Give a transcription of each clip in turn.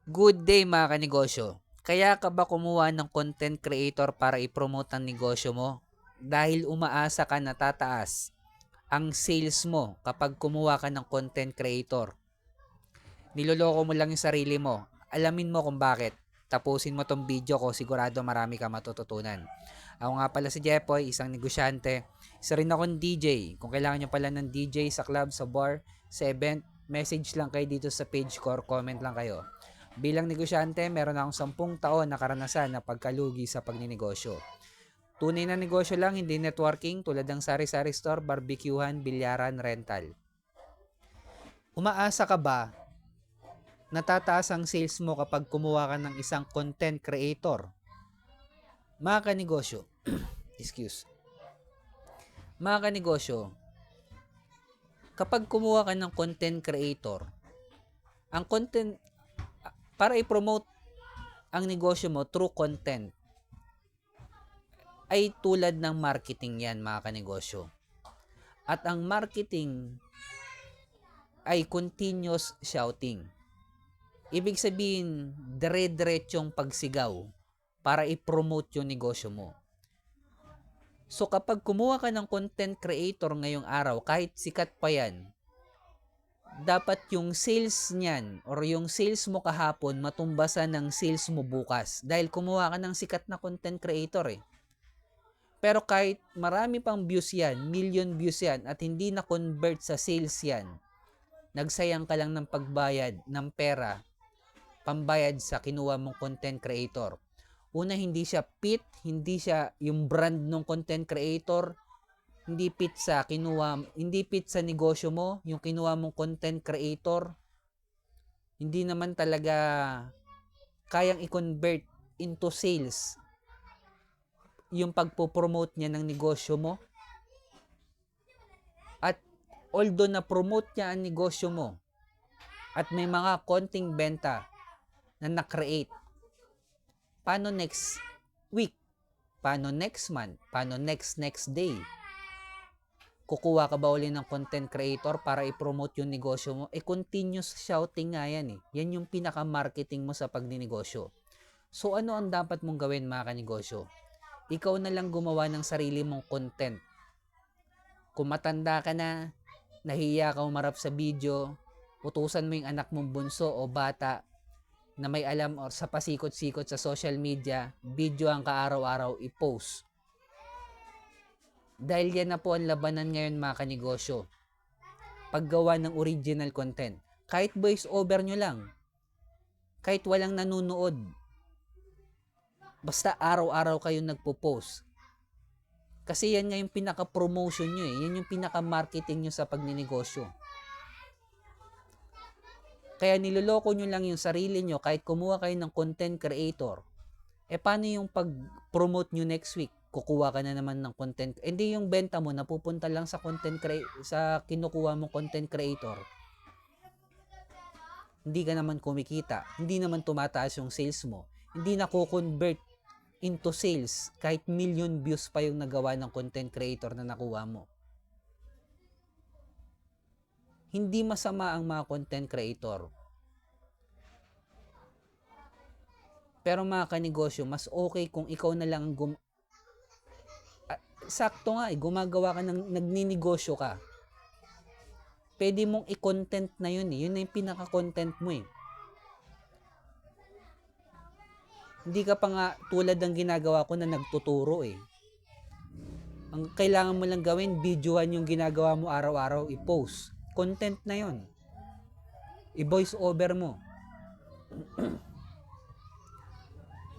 Good day mga kanegosyo. Kaya ka ba kumuha ng content creator para i-promote ang negosyo mo? Dahil umaasa ka na tataas ang sales mo kapag kumuha ka ng content creator. Niloloko mo lang yung sarili mo. Alamin mo kung bakit. Tapusin mo tong video ko, sigurado marami ka matututunan. Ako nga pala si Jepoy, isang negosyante. Isa rin akong DJ. Kung kailangan nyo pala ng DJ sa club, sa bar, sa event, message lang kayo dito sa page ko or comment lang kayo. Bilang negosyante, meron akong 10 taon na karanasan na pagkalugi sa pagninegosyo. Tunay na negosyo lang, hindi networking tulad ng sari-sari store, barbecuehan, bilyaran, rental. Umaasa ka ba natataas ang sales mo kapag kumuha ka ng isang content creator? Mga kanegosyo, excuse. Mga kanegosyo, kapag kumuha ka ng content creator, ang content, para i-promote ang negosyo mo through content, ay tulad ng marketing yan mga kanegosyo. At ang marketing ay continuous shouting. Ibig sabihin, dire-diretsong pagsigaw para i-promote yung negosyo mo. So kapag kumuha ka ng content creator ngayong araw, kahit sikat pa yan, dapat yung sales niyan or yung sales mo kahapon matumbasan ng sales mo bukas. Dahil kumuha ka ng sikat na content creator eh. Pero kahit marami pang views yan, million views yan, at hindi na-convert sa sales yan, nagsayang ka lang ng pagbayad ng pera, pambayad sa kinuha mong content creator. Una, hindi siya fit, hindi siya yung brand ng content creator, hindi fit sa negosyo mo, yung kinuha mong content creator, hindi naman talaga kayang i-convert into sales yung pagpo-promote niya ng negosyo mo. At although na-promote niya ang negosyo mo at may mga konting benta na na-create, paano next week? Paano next month? Paano next day? Kukuha ka ba uli ng content creator para i-promote yung negosyo mo? Continuous shouting nga yan eh. Yan yung pinaka-marketing mo sa pagninegosyo. So ano ang dapat mong gawin mga kanegosyo? Ikaw na lang gumawa ng sarili mong content. Kung matanda ka na, nahiya ka umarap sa video, utusan mo yung anak mong bunso o bata na may alam or sa pasikot-sikot sa social media, video ang kaaraw-araw i-post. Dahil yan na po ang labanan ngayon mga kanegosyo. Paggawa ng original content. Kahit voice over nyo lang. Kahit walang nanonood. Basta araw-araw kayong nagpo-post. Kasi yan nga yung pinaka-promotion nyo eh. Yan yung pinaka-marketing nyo sa pagninegosyo. Kaya niloloko nyo lang yung sarili nyo kahit kumuha kayo ng content creator. Paano yung pag-promote nyo next week? Kukuha ka na naman ng content. Hindi yung benta mo napupunta lang sa sa kinukuha mong content creator. Hindi ka naman kumikita. Hindi naman tumataas yung sales mo. Hindi nako-convert into sales kahit million views pa yung nagawa ng content creator na nakuha mo. Hindi masama ang mga content creator. Pero mga kanegosyo, mas okay kung ikaw na lang sakto nga gumagawa ka ng nagninegosyo ka. Pwede mong i-content na yun eh. Yun na yung pinaka-content mo eh. Hindi ka pa nga tulad ng ginagawa ko na nagtuturo eh. Ang kailangan mo lang gawin, videoan yung ginagawa mo araw-araw, i-post. Content na yon. I-voice over mo.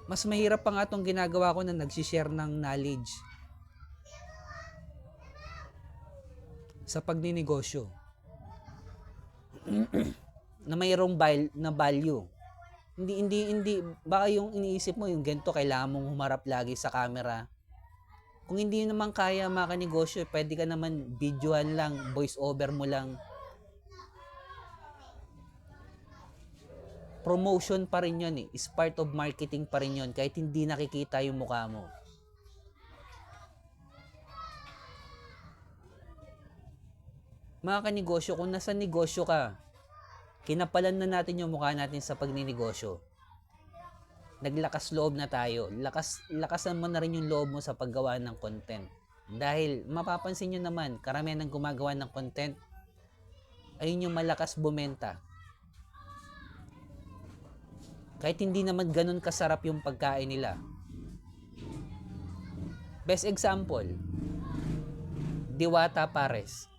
Mas mahirap pa nga itong ginagawa ko na nagsishare ng knowledge sa pagninegosyo na mayroong value. Hindi, baka yung iniisip mo, yung ganito, kailangan mong humarap lagi sa camera. Kung hindi naman kaya mga kanegosyo, pwede ka naman videoan lang, voice over mo lang. Promotion pa rin yun eh. Is part of marketing pa rin yun, kahit hindi nakikita yung mukha mo. Mga kanegosyo, kung nasa negosyo ka, Kinapalan na natin yung mukha natin sa pagninegosyo. Naglakas loob na tayo. Lakasan mo na rin yung loob mo sa paggawa ng content. Dahil mapapansin nyo naman, karamihan ng gumagawa ng content, ayun yung malakas bumenta. Kahit hindi naman ganun kasarap yung pagkain nila. Best example, Diwata Pares.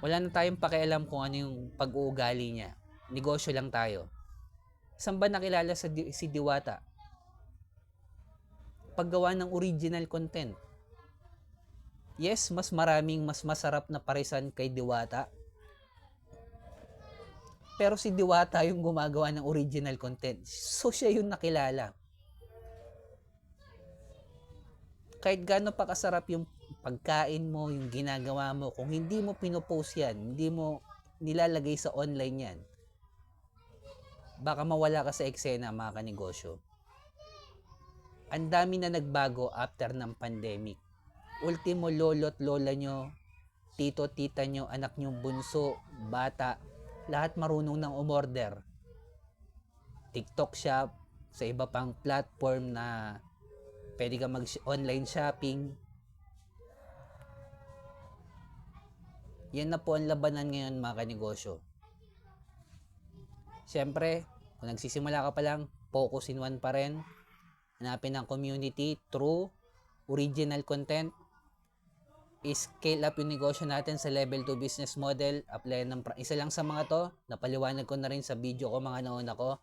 Wala na tayong pakialam kung ano yung pag-uugali niya. Negosyo lang tayo. Saan ba nakilala si Diwata? Paggawa ng original content. Yes, mas masarap na parisan kay Diwata. Pero si Diwata yung gumagawa ng original content. So, siya yung nakilala. Kahit gaano pa kasarap yung pagkain mo, yung ginagawa mo, kung hindi mo pinopost yan, hindi mo nilalagay sa online yan, baka mawala ka sa eksena, mga kanegosyo. Ang dami na nagbago after ng pandemic. Ultimo, lolo't lola nyo, tito, tita nyo, anak nyo, bunso, bata, lahat marunong ng umorder. TikTok shop, sa iba pang platform na pwede ka mag-online shopping. Yan na po ang labanan ngayon, mga kanegosyo. Siyempre, kung nagsisimula ka pa lang, focus in one pa rin. Hanapin ang community through original content. I-scale up yung negosyo natin sa level 2 business model. Apply ng isa lang sa mga to. Napaliwanag ko na rin sa video ko, mga nauna ko.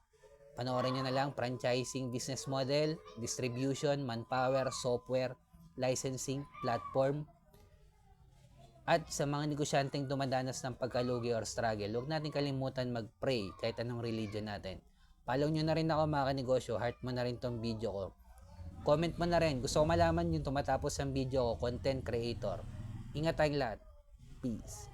Panoorin nyo na lang, franchising business model, distribution, manpower, software, licensing, platform. At sa mga negosyanteng dumadanas ng pagkalugi or struggle, huwag natin kalimutan mag-pray kahit anong religion natin. Follow nyo na rin ako, mga kanegosyo. Heart mo na rin tong video ko. Comment mo na rin. Gusto ko malaman yung tumatapos ng video ko, content creator. Ingat tayong lahat. Peace.